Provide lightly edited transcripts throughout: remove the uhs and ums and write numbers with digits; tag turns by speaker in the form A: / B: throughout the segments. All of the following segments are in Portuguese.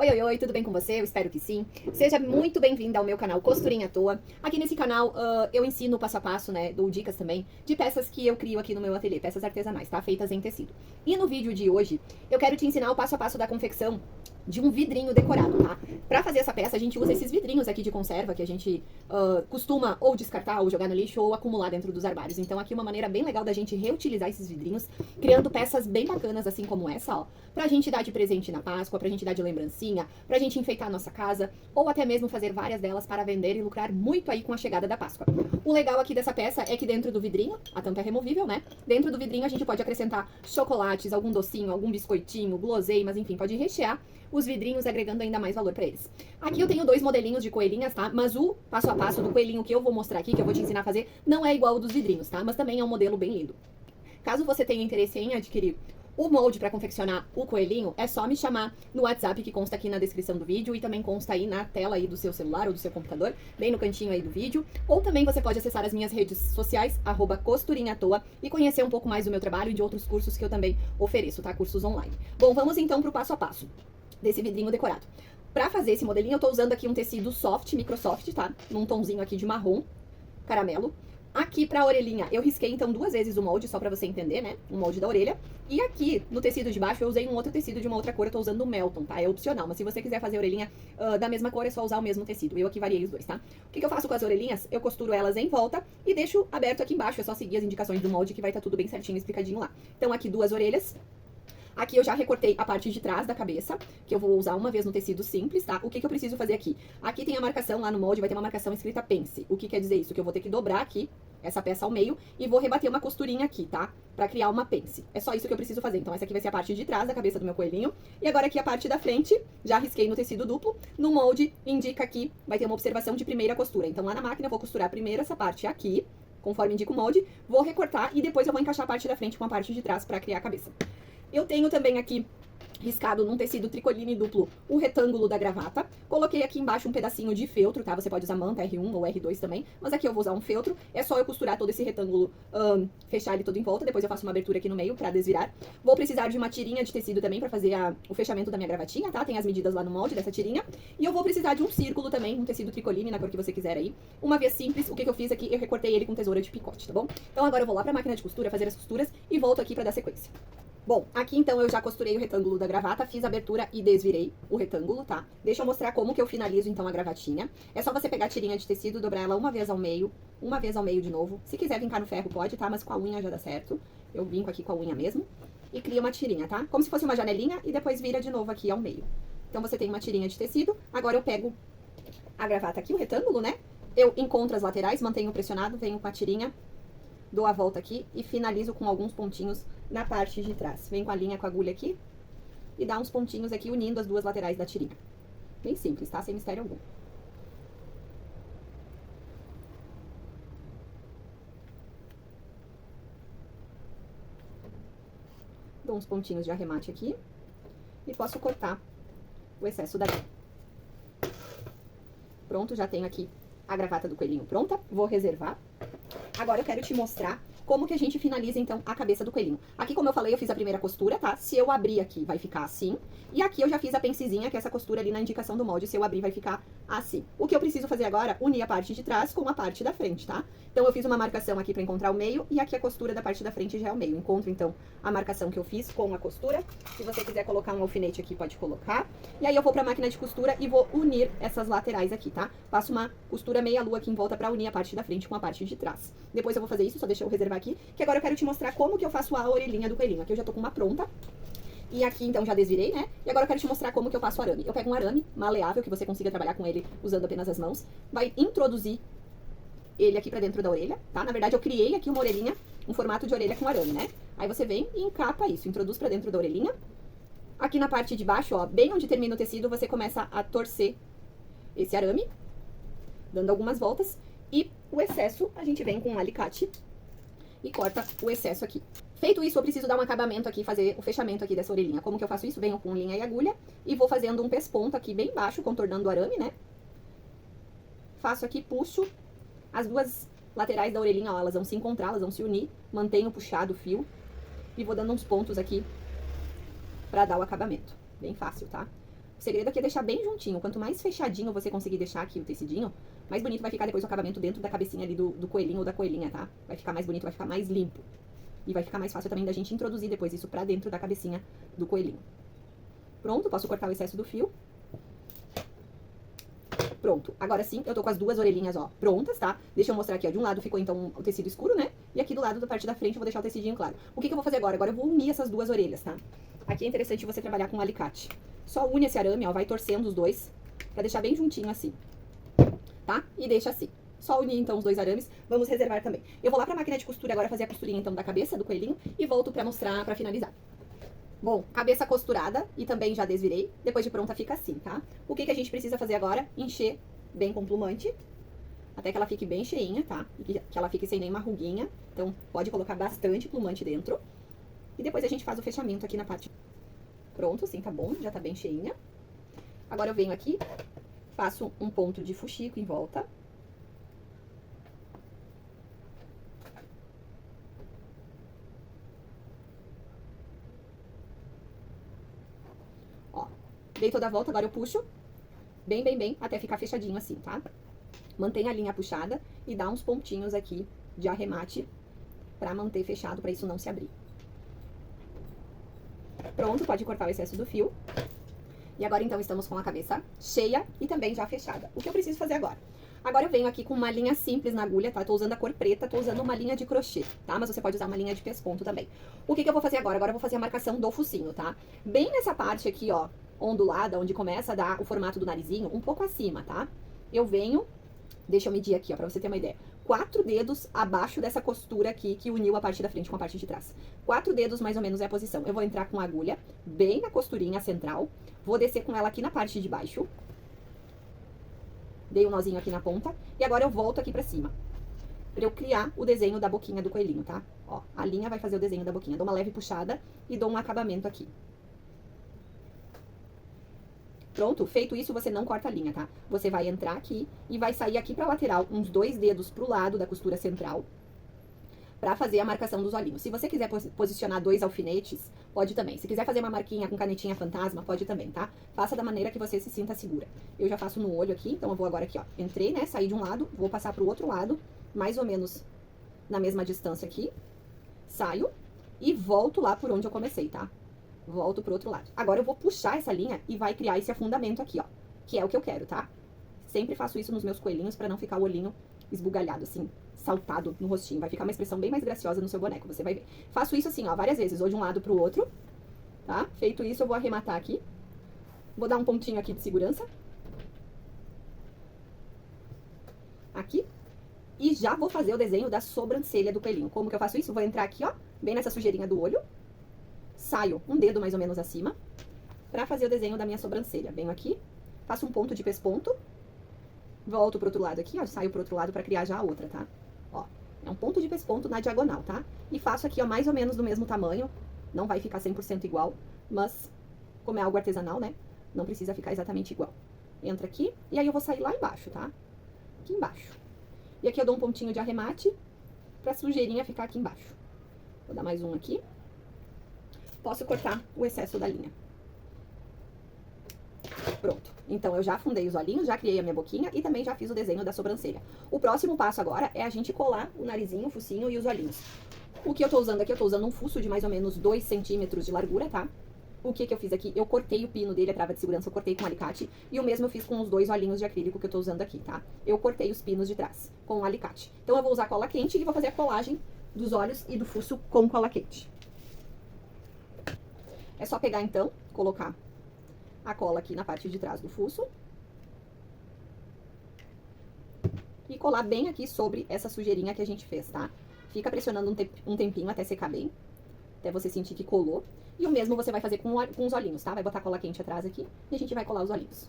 A: Oi, oi, oi, tudo bem com você? Eu espero que sim. Seja muito bem-vinda ao meu canal Costurinha à Toa. Aqui nesse canal eu ensino passo a passo, né, dou dicas também de peças que eu crio aqui no meu ateliê, peças artesanais, tá? Feitas em tecido. E no vídeo de hoje eu quero te ensinar o passo a passo da confecção de um vidrinho decorado, tá? Pra fazer essa peça a gente usa esses vidrinhos aqui de conserva que a gente costuma ou descartar ou jogar no lixo ou acumular dentro dos armários. Então aqui uma maneira bem legal da gente reutilizar esses vidrinhos, criando peças bem bacanas assim como essa, ó. Pra gente dar de presente na Páscoa, pra gente dar de lembrancinha, pra gente enfeitar a nossa casa, ou até mesmo fazer várias delas para vender e lucrar muito aí com a chegada da Páscoa. O legal aqui dessa peça é que dentro do vidrinho, a tampa é removível, né? Dentro do vidrinho a gente pode acrescentar chocolates, algum docinho, algum biscoitinho, guloseimas, enfim, pode rechear os vidrinhos, agregando ainda mais valor pra eles. Aqui eu tenho dois modelinhos de coelhinhas, tá? Mas o passo a passo do coelhinho que eu vou mostrar aqui, que eu vou te ensinar a fazer, não é igual ao dos vidrinhos, tá? Mas também é um modelo bem lindo. Caso você tenha interesse em adquirir o molde para confeccionar o coelhinho, é só me chamar no WhatsApp que consta aqui na descrição do vídeo e também consta aí na tela aí do seu celular ou do seu computador, bem no cantinho aí do vídeo. Ou também você pode acessar as minhas redes sociais, @costurinhaatoa, e conhecer um pouco mais do meu trabalho e de outros cursos que eu também ofereço, tá? Cursos online. Bom, vamos então pro passo a passo desse vidrinho decorado. Pra fazer esse modelinho, eu tô usando aqui um tecido soft, microsoft, tá? Num tomzinho aqui de marrom, caramelo. Aqui pra orelhinha, eu risquei então 2 vezes o molde, só pra você entender, né? O molde da orelha. E aqui, no tecido de baixo, eu usei um outro tecido de uma outra cor, eu tô usando o Melton, tá? É opcional, mas se você quiser fazer a orelhinha da mesma cor, é só usar o mesmo tecido. Eu aqui variei os dois, tá? O que eu faço com as orelhinhas? Eu costuro elas em volta e deixo aberto aqui embaixo, é só seguir as indicações do molde que vai estar tudo bem certinho, explicadinho lá. Então aqui 2 orelhas. Aqui eu já recortei a parte de trás da cabeça, que eu vou usar uma vez no tecido simples, tá? O que eu preciso fazer aqui? Aqui tem a marcação, lá no molde vai ter uma marcação escrita pence. O que quer dizer isso? Que eu vou ter que dobrar aqui essa peça ao meio e vou rebater uma costurinha aqui, tá? Pra criar uma pence. É só isso que eu preciso fazer. Então essa aqui vai ser a parte de trás da cabeça do meu coelhinho. E agora aqui a parte da frente, já risquei no tecido duplo. No molde, indica aqui, vai ter uma observação de primeira costura. Então lá na máquina eu vou costurar primeiro essa parte aqui, conforme indica o molde, vou recortar e depois eu vou encaixar a parte da frente com a parte de trás pra criar a cabeça. Eu tenho também aqui riscado num tecido tricoline duplo o retângulo da gravata. Coloquei aqui embaixo um pedacinho de feltro, tá? Você pode usar manta R1 ou R2 também, mas aqui eu vou usar um feltro. É só eu costurar todo esse retângulo, fechar ele todo em volta, depois eu faço uma abertura aqui no meio pra desvirar. Vou precisar de uma tirinha de tecido também pra fazer o fechamento da minha gravatinha, tá? Tem as medidas lá no molde dessa tirinha. E eu vou precisar de um círculo também, um tecido tricoline, na cor que você quiser aí. Uma vez simples, o que eu fiz aqui, eu recortei ele com tesoura de picote, tá bom? Então agora eu vou lá pra máquina de costura, fazer as costuras e volto aqui pra dar sequência. Bom, aqui então eu já costurei o retângulo da gravata, fiz a abertura e desvirei o retângulo, tá? Deixa eu mostrar como que eu finalizo então a gravatinha. É só você pegar a tirinha de tecido, dobrar ela uma vez ao meio de novo. Se quiser vincar no ferro pode, tá? Mas com a unha já dá certo. Eu vinco aqui com a unha mesmo. E cria uma tirinha, tá? Como se fosse uma janelinha e depois vira de novo aqui ao meio. Então você tem uma tirinha de tecido, agora eu pego a gravata aqui, o retângulo, né? Eu encontro as laterais, mantenho pressionado, venho com a tirinha, dou a volta aqui e finalizo com alguns pontinhos na parte de trás. Vem com a linha, com a agulha aqui e dá uns pontinhos aqui unindo as duas laterais da tirinha. Bem simples, tá? Sem mistério algum. Dou uns pontinhos de arremate aqui e posso cortar o excesso da linha. Pronto, já tenho aqui a gravata do coelhinho pronta. Vou reservar. Agora eu quero te mostrar como que a gente finaliza, então, a cabeça do coelhinho. Aqui, como eu falei, eu fiz a primeira costura, tá? Se eu abrir aqui, vai ficar assim. E aqui eu já fiz a pencezinha, que é essa costura ali na indicação do molde. Se eu abrir, vai ficar assim. O que eu preciso fazer agora? Unir a parte de trás com a parte da frente, tá? Então, eu fiz uma marcação aqui pra encontrar o meio. E aqui a costura da parte da frente já é o meio. Encontro, então, a marcação que eu fiz com a costura. Se você quiser colocar um alfinete aqui, pode colocar. E aí, eu vou pra máquina de costura e vou unir essas laterais aqui, tá? Faço uma costura meia-lua aqui em volta pra unir a parte da frente com a parte de trás. Depois eu vou fazer isso, só deixa eu reservar aqui, que agora eu quero te mostrar como que eu faço a orelhinha do coelhinho. Aqui eu já tô com uma pronta. E aqui, então, já desvirei, né? E agora eu quero te mostrar como que eu faço o arame. Eu pego um arame maleável, que você consiga trabalhar com ele usando apenas as mãos. Vai introduzir ele aqui pra dentro da orelha, tá? Na verdade, eu criei aqui uma orelhinha, um formato de orelha com arame, né? Aí você vem e encapa isso, introduz pra dentro da orelhinha. Aqui na parte de baixo, ó, bem onde termina o tecido, você começa a torcer esse arame, dando algumas voltas. E o excesso, a gente vem com um alicate e corta o excesso aqui. Feito isso, eu preciso dar um acabamento aqui, fazer o fechamento aqui dessa orelhinha. Como que eu faço isso? Venho com linha e agulha e vou fazendo um pesponto aqui bem baixo, contornando o arame, né? Faço aqui, puxo as duas laterais da orelhinha, ó, elas vão se encontrar, elas vão se unir. Mantenho puxado o fio e vou dando uns pontos aqui pra dar o acabamento. Bem fácil, tá? O segredo aqui é deixar bem juntinho. Quanto mais fechadinho você conseguir deixar aqui o tecidinho, mais bonito vai ficar depois o acabamento dentro da cabecinha ali do coelhinho ou da coelhinha, tá? Vai ficar mais bonito, vai ficar mais limpo. E vai ficar mais fácil também da gente introduzir depois isso pra dentro da cabecinha do coelhinho. Pronto, posso cortar o excesso do fio. Pronto, agora sim, eu tô com as duas orelhinhas, ó, prontas, tá? Deixa eu mostrar aqui, ó, de um lado ficou, então, o tecido escuro, né? E aqui do lado da parte da frente eu vou deixar o tecidinho claro. O que que eu vou fazer agora? Agora eu vou unir essas duas orelhas, tá? Aqui é interessante você trabalhar com um alicate. Só une esse arame, ó, vai torcendo os dois, pra deixar bem juntinho assim, tá? E deixa assim. Só unir, então, os dois arames. Vamos reservar também. Eu vou lá pra máquina de costura agora fazer a costurinha, então, da cabeça do coelhinho e volto pra mostrar, pra finalizar. Bom, cabeça costurada e também já desvirei. Depois de pronta fica assim, tá? O que que a gente precisa fazer agora? Encher bem com plumante, até que ela fique bem cheinha, tá? E que ela fique sem nenhuma ruguinha. Então, pode colocar bastante plumante dentro. E depois a gente faz o fechamento aqui na parte. Pronto, assim tá bom, já tá bem cheinha. Agora eu venho aqui, faço um ponto de fuxico em volta. Ó, dei toda a volta, agora eu puxo bem, bem, bem, até ficar fechadinho assim, tá? Mantenha a linha puxada e dá uns pontinhos aqui de arremate pra manter fechado, pra isso não se abrir. Pronto, pode cortar o excesso do fio. E agora, então, estamos com a cabeça cheia e também já fechada. O que eu preciso fazer agora? Agora eu venho aqui com uma linha simples na agulha, tá? Tô usando a cor preta, tô usando uma linha de crochê, tá? Mas você pode usar uma linha de pesponto também. O que que eu vou fazer agora? Agora eu vou fazer a marcação do focinho, tá? Bem nessa parte aqui, ó, ondulada, onde começa a dar o formato do narizinho, um pouco acima, tá? Eu venho, deixa eu medir aqui, ó, pra você ter uma ideia. 4 dedos abaixo dessa costura aqui que uniu a parte da frente com a parte de trás. 4 dedos mais ou menos é a posição. Eu vou entrar com a agulha bem na costurinha central, vou descer com ela aqui na parte de baixo. Dei um nozinho aqui na ponta e agora eu volto aqui pra cima, pra eu criar o desenho da boquinha do coelhinho, tá? Ó, a linha vai fazer o desenho da boquinha. Dou uma leve puxada e dou um acabamento aqui. Pronto, feito isso, você não corta a linha, tá? Você vai entrar aqui e vai sair aqui pra lateral, uns 2 dedos pro lado da costura central, pra fazer a marcação dos olhinhos. Se você quiser posicionar 2 alfinetes, pode também. Se quiser fazer uma marquinha com canetinha fantasma, pode também, tá? Faça da maneira que você se sinta segura. Eu já faço no olho aqui, então eu vou agora aqui, ó. Entrei, né? Saí de um lado, vou passar pro outro lado, mais ou menos na mesma distância aqui. Saio e volto lá por onde eu comecei, tá? Volto pro outro lado. Agora eu vou puxar essa linha e vai criar esse afundamento aqui, ó. Que é o que eu quero, tá? Sempre faço isso nos meus coelhinhos pra não ficar o olhinho esbugalhado, assim, saltado no rostinho. Vai ficar uma expressão bem mais graciosa no seu boneco, você vai ver. Faço isso assim, ó, várias vezes, ou de um lado pro outro, tá? Feito isso, eu vou arrematar aqui. Vou dar um pontinho aqui de segurança. Aqui. E já vou fazer o desenho da sobrancelha do coelhinho. Como que eu faço isso? Vou entrar aqui, ó, bem nessa sujeirinha do olho. Saio um dedo mais ou menos acima pra fazer o desenho da minha sobrancelha. Venho aqui, faço um ponto de pesponto, volto pro outro lado aqui, ó, saio pro outro lado pra criar já a outra, tá? Ó, é um ponto de pesponto na diagonal, tá? E faço aqui, ó, mais ou menos do mesmo tamanho, não vai ficar 100% igual, mas como é algo artesanal, né, não precisa ficar exatamente igual. Entra aqui, e aí eu vou sair lá embaixo, tá? Aqui embaixo. E aqui eu dou um pontinho de arremate pra sujeirinha ficar aqui embaixo. Vou dar mais um aqui. Posso cortar o excesso da linha. Pronto. Então, eu já afundei os olhinhos, já criei a minha boquinha e também já fiz o desenho da sobrancelha. O próximo passo agora é a gente colar o narizinho, o focinho e os olhinhos. O que eu tô usando aqui, eu tô usando um fuço de mais ou menos 2 centímetros de largura, tá? O que que eu fiz aqui? Eu cortei o pino dele, a trava de segurança, eu cortei com um alicate. E o mesmo eu fiz com os 2 olhinhos de acrílico que eu tô usando aqui, tá? Eu cortei os pinos de trás com um alicate. Então, eu vou usar cola quente e vou fazer a colagem dos olhos e do fuço com cola quente. É só pegar, então, colocar a cola aqui na parte de trás do fuço. E colar bem aqui sobre essa sujeirinha que a gente fez, tá? Fica pressionando um tempinho até secar bem. Até você sentir que colou. E o mesmo você vai fazer com os olhinhos, tá? Vai botar cola quente atrás aqui e a gente vai colar os olhinhos.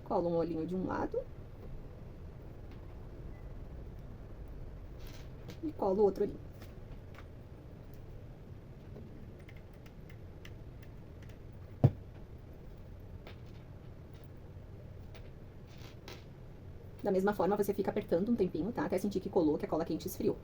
A: Colo um olhinho de um lado. E colo o outro olhinho. Da mesma forma, você fica apertando um tempinho, tá? Até sentir que colou, que a cola quente esfriou.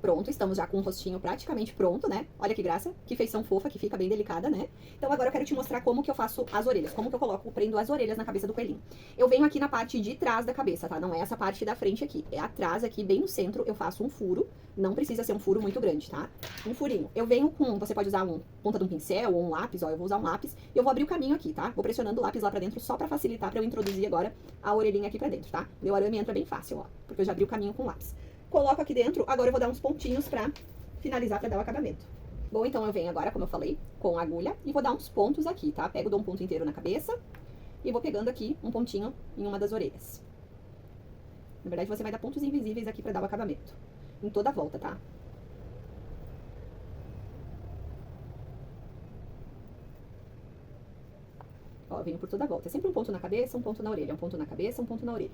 A: Pronto, estamos já com o rostinho praticamente pronto, né? Olha que graça, que feição fofa, que fica bem delicada, né? Então agora eu quero te mostrar como que eu faço as orelhas, como que eu prendo as orelhas na cabeça do coelhinho. Eu venho aqui na parte de trás da cabeça, tá? Não é essa parte da frente aqui, é atrás aqui, bem no centro, eu faço um furo, não precisa ser um furo muito grande, tá? Um furinho. Eu venho com, você pode usar ponta de um pincel ou um lápis, ó, eu vou usar um lápis, e eu vou abrir o caminho aqui, tá? Vou pressionando o lápis lá pra dentro só pra facilitar pra eu introduzir agora a orelhinha aqui pra dentro, tá? Meu arame entra bem fácil, ó, porque eu já abri o caminho com o lápis. Coloco aqui dentro, agora eu vou dar uns pontinhos pra finalizar, pra dar o acabamento. Bom, então eu venho agora, como eu falei, com a agulha e vou dar uns pontos aqui, tá? Pego, dou um ponto inteiro na cabeça e vou pegando aqui um pontinho em uma das orelhas. Na verdade, você vai dar pontos invisíveis aqui pra dar o acabamento. Em toda a volta, tá? Ó, eu venho por toda a volta. É sempre um ponto na cabeça, um ponto na orelha. Um ponto na cabeça, um ponto na orelha.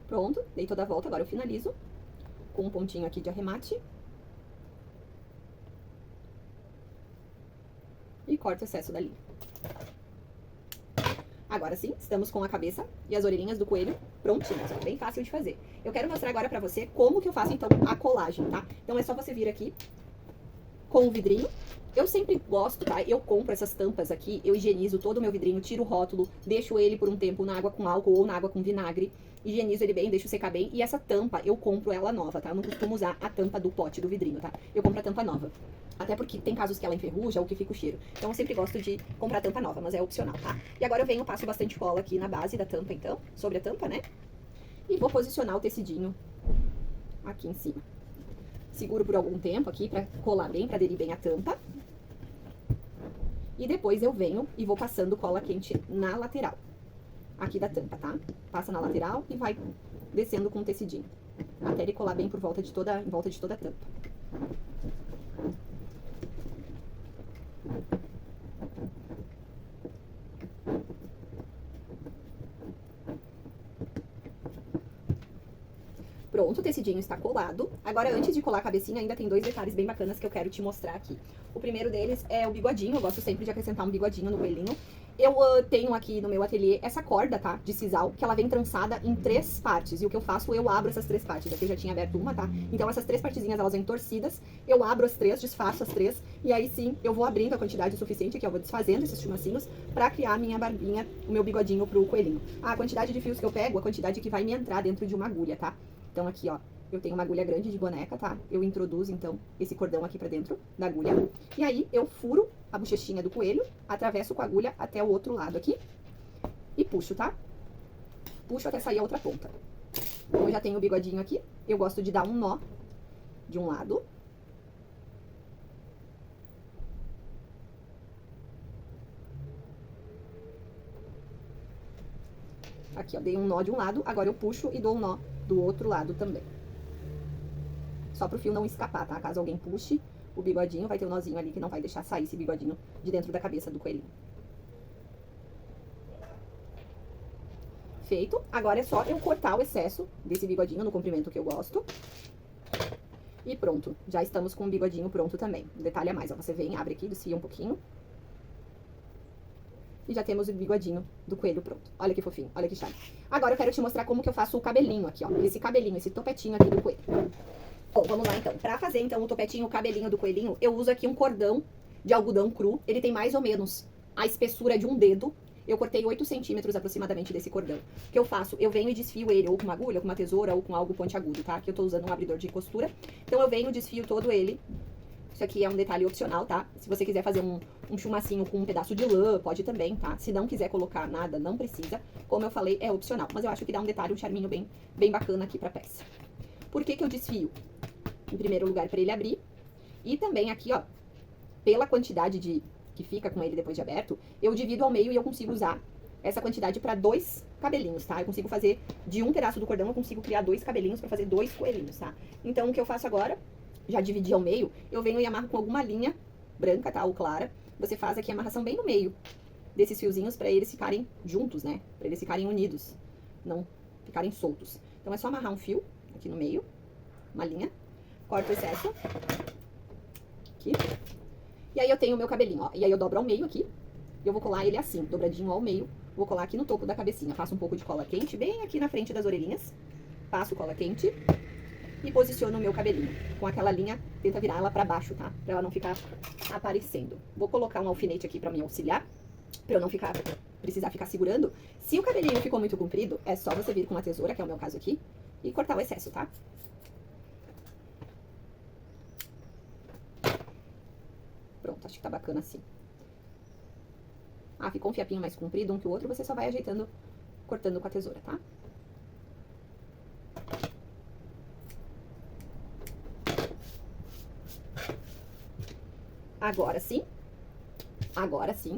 A: Pronto, dei toda a volta, agora eu finalizo com um pontinho aqui de arremate. E corto o excesso da linha. Agora sim, estamos com a cabeça e as orelhinhas do coelho prontinhas, ó, bem fácil de fazer. Eu quero mostrar agora pra você como que eu faço, então, a colagem, tá? Então é só você vir aqui com o vidrinho. Eu sempre gosto, tá? Eu compro essas tampas aqui, eu higienizo todo o meu vidrinho, tiro o rótulo, deixo ele por um tempo na água com álcool ou na água com vinagre, higienizo ele bem, deixo secar bem, e essa tampa eu compro ela nova, tá? Eu não costumo usar a tampa do pote, do vidrinho, tá? Eu compro a tampa nova. Até porque tem casos que ela enferruja ou que fica o cheiro. Então eu sempre gosto de comprar tampa nova, mas é opcional, tá? E agora eu venho, passo bastante cola aqui na base da tampa, então, sobre a tampa, né? E vou posicionar o tecidinho aqui em cima. Seguro por algum tempo aqui pra colar bem, pra aderir bem a tampa. E depois eu venho e vou passando cola quente na lateral aqui da tampa, tá? Passa na lateral e vai descendo com o tecidinho, até ele colar bem em volta de toda a tampa. Pronto, o tecidinho está colado. Agora, antes de colar a cabecinha, ainda tem dois detalhes bem bacanas que eu quero te mostrar aqui. O primeiro deles é o bigodinho. Eu gosto sempre de acrescentar um bigodinho no coelhinho. Eu tenho aqui no meu ateliê essa corda, tá? De sisal, que ela vem trançada em 3 partes. E o que eu faço, eu abro essas 3 partes. Aqui eu já tinha aberto uma, tá? Então essas 3 partezinhas, elas vêm torcidas. Eu abro as 3, desfaço as 3. E aí sim, eu vou abrindo a quantidade suficiente, que eu vou desfazendo esses chumacinhos, pra criar a minha barbinha, o meu bigodinho pro coelhinho. A quantidade de fios que eu pego, a quantidade que vai me entrar dentro de uma agulha, tá? Então aqui, ó, eu tenho uma agulha grande de boneca, tá? Eu introduzo, então, esse cordão aqui pra dentro da agulha. E aí, eu furo a bochechinha do coelho, atravesso com a agulha até o outro lado aqui. E puxo, tá? Puxo até sair a outra ponta. Então, eu já tenho o bigodinho aqui. Eu gosto de dar um nó de um lado. Aqui, ó, dei um nó de um lado. Agora eu puxo e dou um nó do outro lado também. Só pro fio não escapar, tá? Caso alguém puxe o bigodinho, vai ter um nozinho ali que não vai deixar sair esse bigodinho de dentro da cabeça do coelhinho. Feito. Agora é só eu cortar o excesso desse bigodinho no comprimento que eu gosto. E pronto. Já estamos com o bigodinho pronto também. Um detalhe a mais, ó. Você vem, abre aqui, desfia um pouquinho. E já temos o bigodinho do coelho pronto. Olha que fofinho, olha que charme. Agora eu quero te mostrar como que eu faço o cabelinho aqui, ó. Esse cabelinho, esse topetinho aqui do coelho. Bom, vamos lá então. Pra fazer então o topetinho, o cabelinho do coelhinho, eu uso aqui um cordão de algodão cru. Ele tem mais ou menos a espessura de um dedo. Eu cortei 8 centímetros aproximadamente desse cordão. O que eu faço? Eu venho e desfio ele ou com uma agulha, ou com uma tesoura, ou com algo pontiagudo, tá? Aqui eu tô usando um abridor de costura. Então eu venho e desfio todo ele. Isso aqui é um detalhe opcional, tá? Se você quiser fazer um chumacinho com um pedaço de lã, pode também, tá? Se não quiser colocar nada, não precisa. Como eu falei, é opcional. Mas eu acho que dá um detalhe, um charminho bem bacana aqui pra peça. Por que que eu desfio? Em primeiro lugar, para ele abrir. E também aqui, ó, pela quantidade que fica com ele depois de aberto, eu divido ao meio e eu consigo usar essa quantidade para 2 cabelinhos, tá? Eu consigo fazer de um pedaço do cordão, eu consigo criar 2 cabelinhos para fazer 2 coelhinhos, tá? Então, o que eu faço agora, já dividi ao meio, eu venho e amarro com alguma linha branca, tá? Ou clara. Você faz aqui a amarração bem no meio desses fiozinhos para eles ficarem juntos, né? Para eles ficarem unidos, não ficarem soltos. Então, é só amarrar um fio aqui no meio, uma linha, corto o excesso, aqui, e aí eu tenho o meu cabelinho, ó, e aí eu dobro ao meio aqui, e eu vou colar ele assim, dobradinho ao meio, vou colar aqui no topo da cabecinha, passo um pouco de cola quente, bem aqui na frente das orelhinhas, passo cola quente e posiciono o meu cabelinho, com aquela linha, tenta virar ela pra baixo, tá, pra ela não ficar aparecendo. Vou colocar um alfinete aqui pra me auxiliar, pra eu não precisar ficar segurando. Se o cabelinho ficou muito comprido, é só você vir com uma tesoura, que é o meu caso aqui, e cortar o excesso, tá? Pronto, acho que tá bacana assim. Ah, ficou um fiapinho mais comprido um que o outro, você só vai ajeitando, cortando com a tesoura, tá? Agora sim,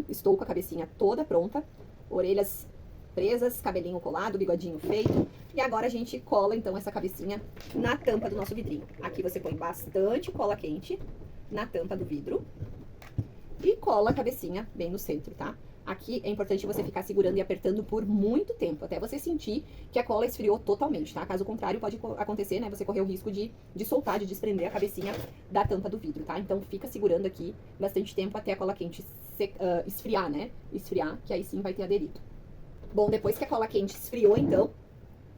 A: estou com a cabecinha toda pronta, orelhas presas, cabelinho colado, bigodinho feito. E agora a gente cola, então, essa cabecinha na tampa do nosso vidrinho. Aqui você põe bastante cola quente na tampa do vidro e cola a cabecinha bem no centro, tá? Aqui é importante você ficar segurando e apertando por muito tempo, até você sentir que a cola esfriou totalmente, tá? Caso contrário, pode acontecer, né? Você correr o risco de soltar, de desprender a cabecinha da tampa do vidro, tá? Então fica segurando aqui bastante tempo até a cola quente esfriar, né? Esfriar, que aí sim vai ter aderido. Bom, depois que a cola quente esfriou, então,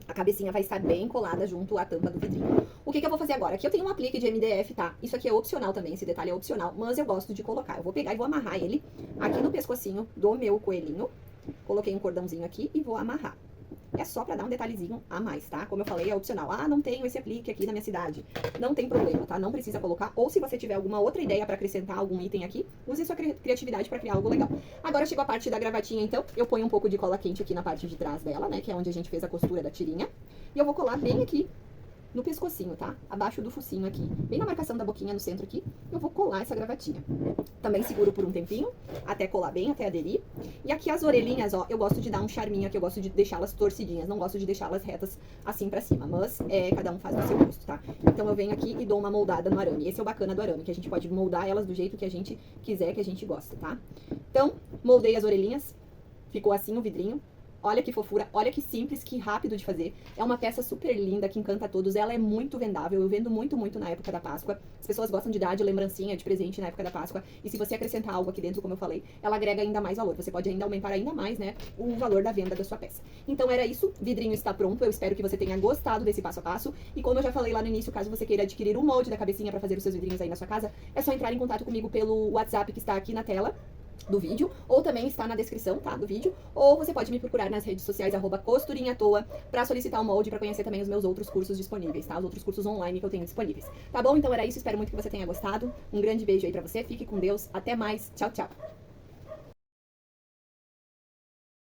A: a cabecinha vai estar bem colada junto à tampa do vidrinho. O que eu vou fazer agora? Aqui eu tenho um aplique de MDF, tá? Isso aqui é opcional também, esse detalhe é opcional, mas eu gosto de colocar. Eu vou pegar e vou amarrar ele aqui no pescocinho do meu coelhinho. Coloquei um cordãozinho aqui e vou amarrar. É só pra dar um detalhezinho a mais, tá? Como eu falei, é opcional. Ah, não tenho esse aplique aqui na minha cidade. Não tem problema, tá? Não precisa colocar. Ou se você tiver alguma outra ideia pra acrescentar algum item aqui, use sua criatividade pra criar algo legal. Agora chegou a parte da gravatinha, então. Eu ponho um pouco de cola quente aqui na parte de trás dela, né? Que é onde a gente fez a costura da tirinha. E eu vou colar bem aqui no pescocinho, tá? Abaixo do focinho aqui. Bem na marcação da boquinha no centro aqui, eu vou colar essa gravatinha. Também seguro por um tempinho, até colar bem, até aderir. E aqui as orelhinhas, ó, eu gosto de dar um charminho aqui, eu gosto de deixá-las torcidinhas, não gosto de deixá-las retas assim pra cima, mas cada um faz do seu gosto, tá? Então eu venho aqui e dou uma moldada no arame. Esse é o bacana do arame, que a gente pode moldar elas do jeito que a gente quiser, que a gente gosta, tá? Então, moldei as orelhinhas, ficou assim o vidrinho. Olha que fofura, olha que simples, que rápido de fazer. É uma peça super linda, que encanta a todos. Ela é muito vendável, eu vendo muito, muito na época da Páscoa. As pessoas gostam de dar de lembrancinha, de presente na época da Páscoa. E se você acrescentar algo aqui dentro, como eu falei, ela agrega ainda mais valor. Você pode ainda aumentar ainda mais, né, o valor da venda da sua peça. Então era isso, o vidrinho está pronto. Eu espero que você tenha gostado desse passo a passo. E como eu já falei lá no início, caso você queira adquirir um molde da cabecinha para fazer os seus vidrinhos aí na sua casa, é só entrar em contato comigo pelo WhatsApp que está aqui na tela do vídeo, ou também está na descrição, tá, do vídeo, ou você pode me procurar nas redes sociais, @costurinhatoa, pra solicitar o molde, pra conhecer também os meus outros cursos disponíveis, tá, os outros cursos online que eu tenho disponíveis, tá bom? Então era isso, espero muito que você tenha gostado, um grande beijo aí pra você, fique com Deus, até mais, tchau, tchau!